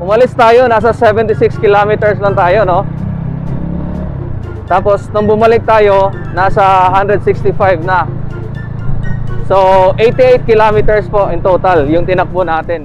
Umalis tayo, nasa 76 kilometers lang tayo, no? Tapos nung bumalik tayo, nasa 165 na. So 88 kilometers po in total yung tinakbo natin.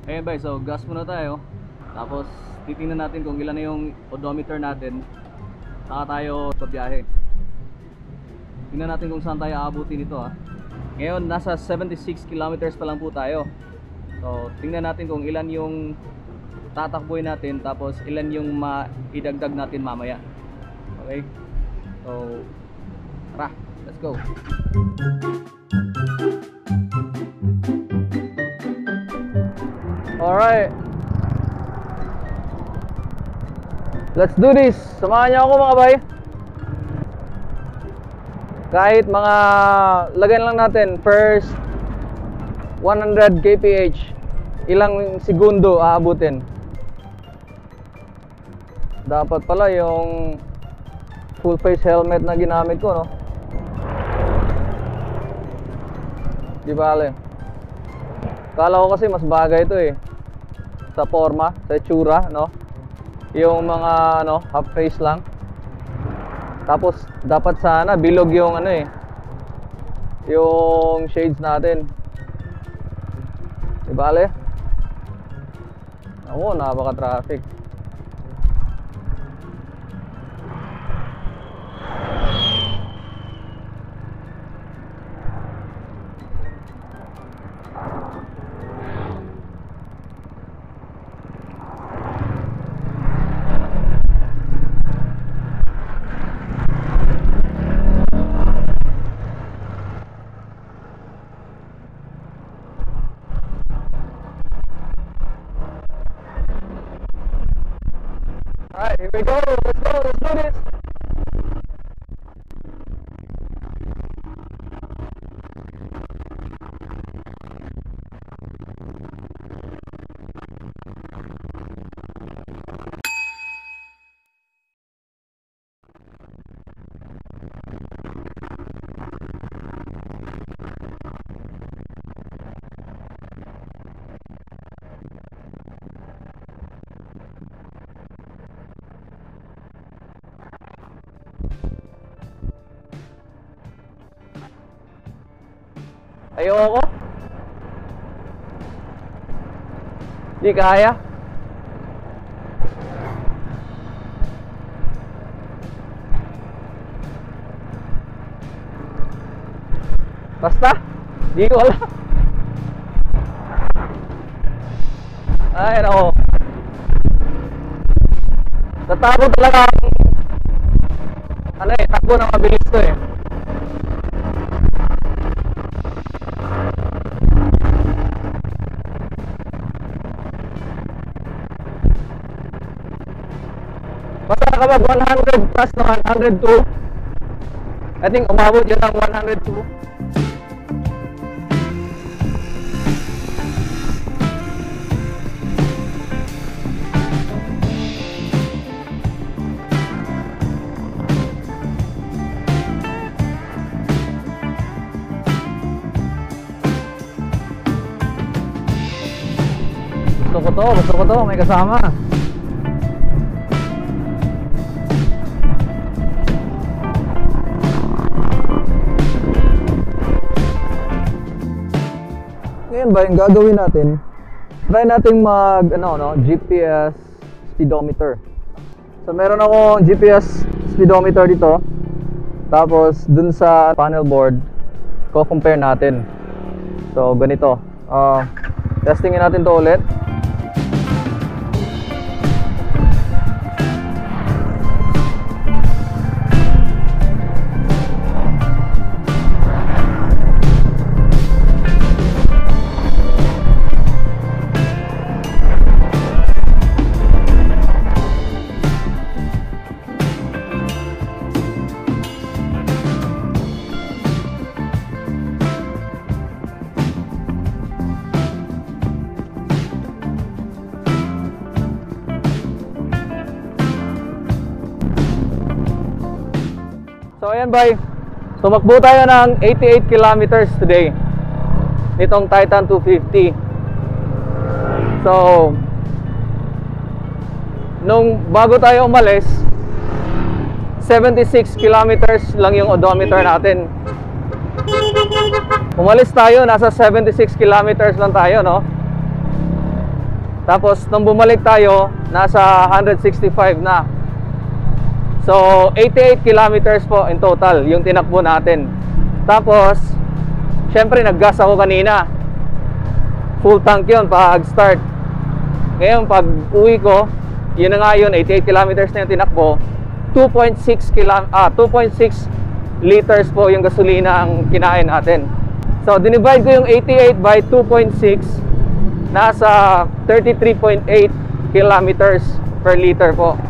Ayan ba, so gas muna tayo. Tapos titingnan natin kung ilan na yung odometer natin. Saka tayo sa biyahe. Tingnan natin kung saan tayo aabutin ito, ha. Ngayon nasa 76 kilometers pa lang po tayo. So tingnan natin kung ilan yung tatakbuhin natin, tapos ilan yung maidagdag natin mamaya. Okay? So tara, let's go. Alright, let's do this. Samahan niyo ako mga bay. Kahit mga lagyan lang natin first 100 kph, ilang segundo aabutin. Dapat pala yung full face helmet na ginamit ko, no? Di bale. Kala ko kasi mas bagay ito, eh, sa forma, sa itsura, no? Yung mga ano, half face lang. Tapos dapat sana bilog yung ano, eh, yung shades natin. Di bale? Ako, napaka-traffic. Alright, here we go. Let's go. Let's do this. Ayoko. Di kaya. Basta, di ko alam. Ay, nako. Tatakbo talaga ano, eh, takbo na mabilis to, eh. Basta kapag 100 plus na 102, I think umabot yun ng 102. Gusto ko to, may kasama. Ngayon ba yung gagawin natin? Try nating mag GPS speedometer. So meron akong GPS speedometer dito. Tapos dun sa panel board, ko-compare natin. So ganito. Testingin natin to ulit. So ayan bay, tumakbo tayo ng 88 kilometers today nitong Titan 250. So nung bago tayo umalis, 76 kilometers lang yung odometer natin. Umalis tayo, nasa 76 kilometers lang tayo, no? Tapos nung bumalik tayo, nasa 165 na. So 88 kilometers po in total yung tinakbo natin. Tapos syempre naggas ako kanina, full tank yun pag start. Ngayon pag uwi ko, yun na nga yun, 88 kilometers na yung tinakbo. 2.6 liters po yung gasolina ang kinain natin. So dinivide ko yung 88 by 2.6, nasa 33.8 kilometers per liter po.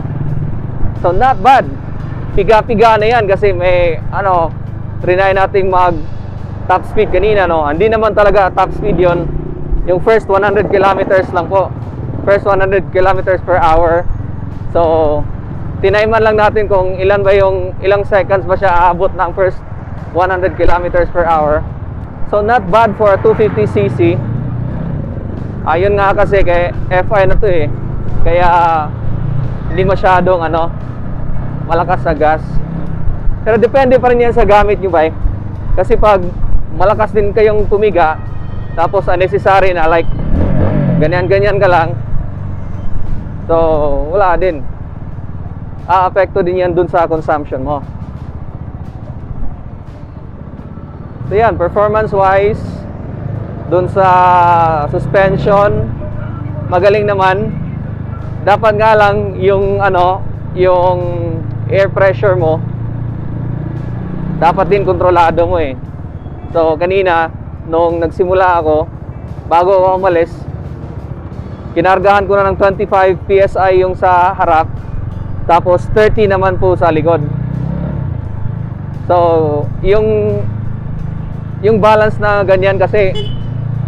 So not bad. Piga-piga na yan kasi may trinay nating mag top speed kanina, no. Hindi naman talaga top speed yon. Yung first 100 kilometers lang po. First 100 kilometers per hour. So tinayman lang natin kung ilan ba yung ilang seconds ba siya aabot ng first 100 kilometers per hour. So not bad for a 250cc. Ayun nga kasi kay FI na to eh. Kaya hindi masyadong malakas sa gas. Pero depende pa rin yan sa gamit nyo ba eh. Kasi pag malakas din kayong pumiga, tapos unnecessary na like ganyan-ganyan ka lang, so wala din. Aapekto din yan dun sa consumption mo. So yan, performance wise, dun sa suspension, magaling naman. Dapat nga lang yung yung air pressure mo dapat din kontrolado mo eh. So kanina nung nagsimula ako, bago ako umalis, kinargahan ko na ng 25 PSI yung sa harap, tapos 30 naman po sa likod. So yung balance na ganyan kasi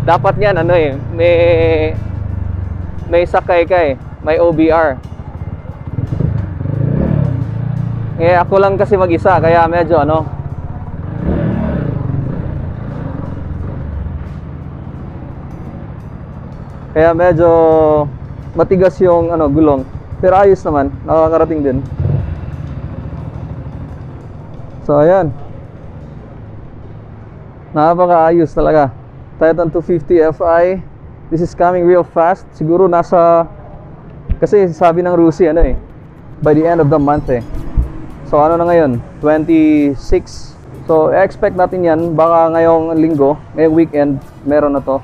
dapat yan may sakay ka eh, may OBR. Ako lang kasi mag-isa, kaya medyo kaya medyo matigas yung gulong. Pero ayos naman, nakakarating din. So ayan, napakaayos talaga. Titan 250 Fi. This is coming real fast. Siguro kasi sabi ng Rusi by the end of the month eh. So na ngayon? 26. So expect natin yan, baka ngayong linggo, ngayong weekend, meron na to.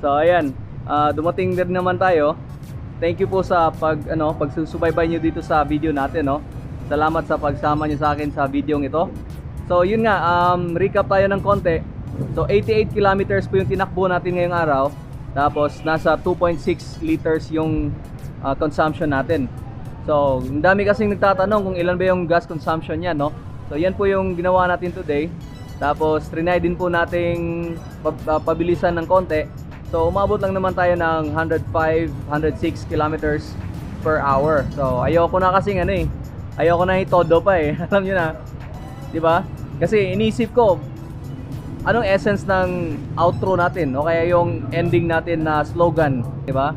So ayan, dumating din naman tayo. Thank you po sa pagsusubaybay nyo dito sa video natin, no. Salamat sa pagsama nyo sa akin sa videong ito. So yun nga, recap tayo ng konti. So 88 kilometers po yung tinakbo natin ngayong araw. Tapos nasa 2.6 liters yung consumption natin. So, ang dami kasing nagtatanong kung ilan ba yung gas consumption niya, no? So, yan po yung ginawa natin today. Tapos, trinay din po nating pabilisan ng konti. So, umabot lang naman tayo ng 105, 106 kilometers per hour. So, ayoko na kasing ayoko na itodo pa eh. Alam nyo na, di ba? Kasi inisip ko, anong essence ng outro natin o kaya yung ending natin na slogan, di ba?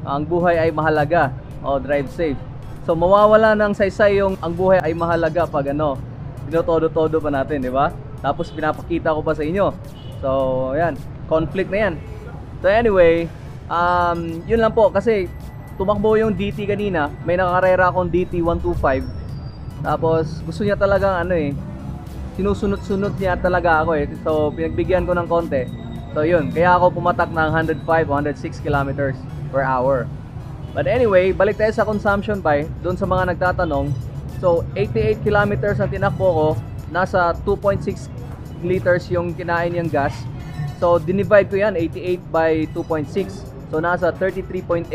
Ang buhay ay mahalaga, o drive safe. So mawawala ng saysay yung ang buhay ay mahalaga pag tinotodo-todo pa natin, di ba? Tapos pinapakita ko pa sa inyo. So ayan, conflict na yan. So anyway, yun lang po kasi tumakbo yung DT kanina, may nakakarera akong DT 125. Tapos gusto niya talagang sinusunod-sunod niya talaga ako So pinagbigyan ko ng konti. So yun, kaya ako pumatak ng 105 o 106 kilometers per hour. But anyway, balik tayo sa consumption by doon sa mga nagtatanong. So 88 kilometers ang tinakbo ko, nasa 2.6 liters yung kinain niyang gas. So dinivide ko yan, 88 by 2.6. So nasa 33.8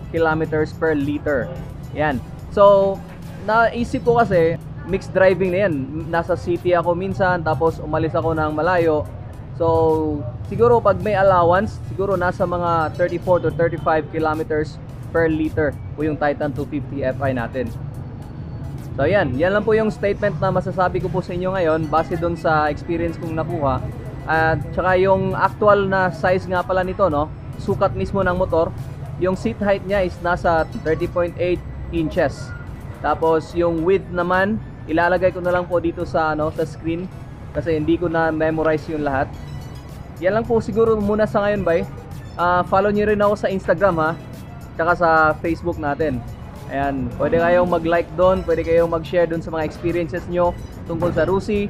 kilometers per liter. Yan. So naisip ko kasi mixed driving na yan. Nasa city ako minsan, tapos umalis ako ng malayo. So siguro pag may allowance, siguro nasa mga 34 to 35 kilometers per liter po yung Titan 250 Fi natin. So yan lang po yung statement na masasabi ko po sa inyo ngayon base doon sa experience kong nakuha. At saka yung actual na size nga pala nito, no? Sukat mismo ng motor. Yung seat height niya is nasa 30.8 inches. Tapos yung width naman, ilalagay ko na lang po dito sa sa screen kasi hindi ko na memorize yung lahat. Yan lang po siguro muna sa ngayon, bay. Follow niyo rin ako sa Instagram, ha. Tsaka sa Facebook natin. Ayan, pwede kayong mag-like doon, pwede kayong mag-share doon sa mga experiences nyo tungkol sa Rusi.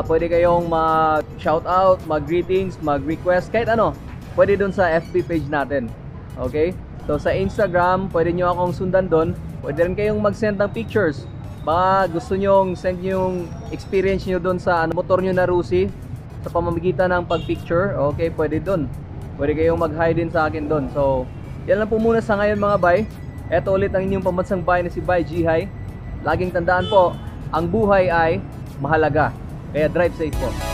Pwede kayong mag-shoutout, mag-greetings, mag-request, kahit ano. Pwede doon sa FB page natin. Okay? So sa Instagram, pwede nyo akong sundan doon. Pwede rin kayong mag-send ng pictures. Baka gusto nyo send yung experience nyo doon sa motor nyo na Rusi sa pamamagitan ng pag-picture. Okay, pwede doon. Pwede kayong mag-hi din sa akin doon. So, yan lang po muna sa ngayon mga bay. Ito ulit ang inyong pambansang bay na si Bay Jihay. Laging tandaan po, ang buhay ay mahalaga. Kaya drive safe po.